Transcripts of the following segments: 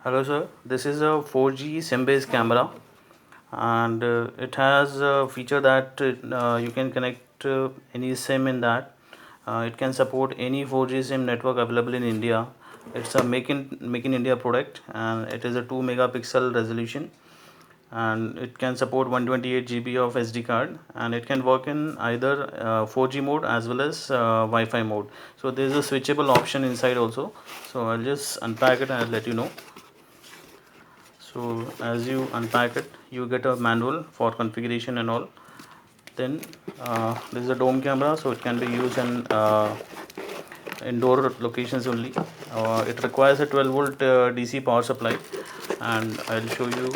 Hello sir, this is a 4G SIM-based camera, and it has a feature that you can connect any SIM in that. It can support any 4G SIM network available in India. It's a make in India product, and it is a 2 megapixel resolution, and it can support 128 GB of SD card, and it can work in either 4G mode as well as Wi-Fi mode. So there is a switchable option inside also. So I'll just unpack it and I'll let you know. So as you unpack it, you get a manual for configuration and all. Then this is a dome camera, so it can be used in indoor locations only. It requires a 12 volt DC power supply, and I'll show you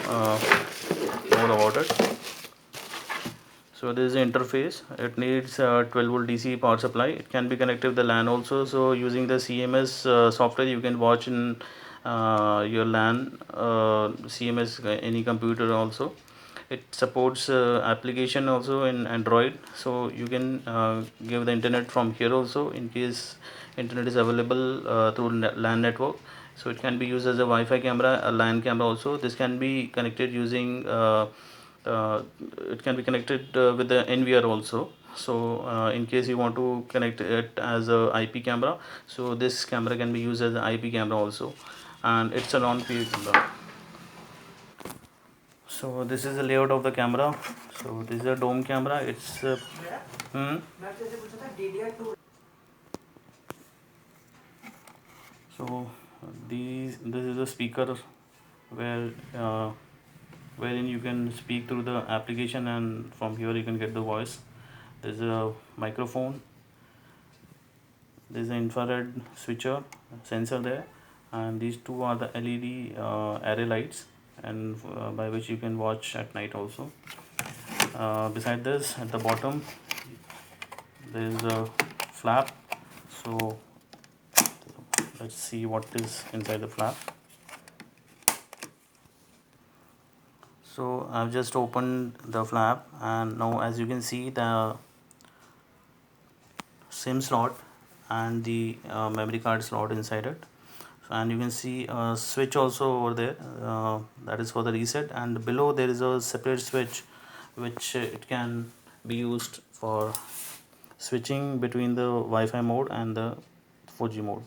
more about it. So this is the interface. It needs 12 volt DC power supply. It can be connected with the LAN also. So using the CMS software, you can watch in your LAN CMS any computer also. It supports application also in Android. So you can give the internet from here also in case internet is available through LAN network. So it can be used as a Wi-Fi camera, a LAN camera also. This can be connected using uh, it can be connected with the NVR also. So in case you want to connect it as a IP camera, so this camera can be used as an IP camera also, and it's a non-PA camera. So this is the layout of the camera. So this is a dome camera. It's hmm. So this is a speaker where wherein you can speak through the application, and from here you can get the voice. There's a microphone. There's an infrared switcher sensor there, and these two are the LED array lights, and by which you can watch at night also. Beside this, at the bottom there is a flap. So let's see what is inside the flap. So I've just opened the flap, and now as you can see the SIM slot and the memory card slot inside it. So, and you can see a switch also over there, that is for the reset, and below there is a separate switch which it can be used for switching between the Wi-Fi mode and the 4G mode.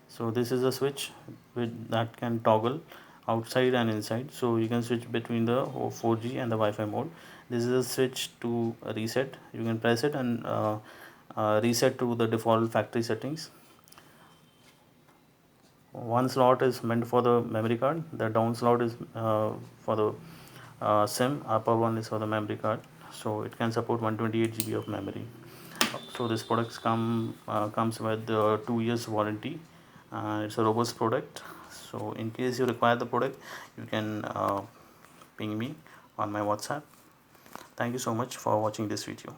So this is a switch that can toggle outside and inside, so you can switch between the 4G and the Wi-Fi mode. This is a switch to reset. You can press it and reset to the default factory settings. One slot is meant for the memory card, the down slot is for the SIM, upper one is for the memory card. So it can support 128 GB of memory. So this product comes with 2 years warranty. It's a robust product. So in case you require the product, you can ping me on my WhatsApp. Thank you so much for watching this video.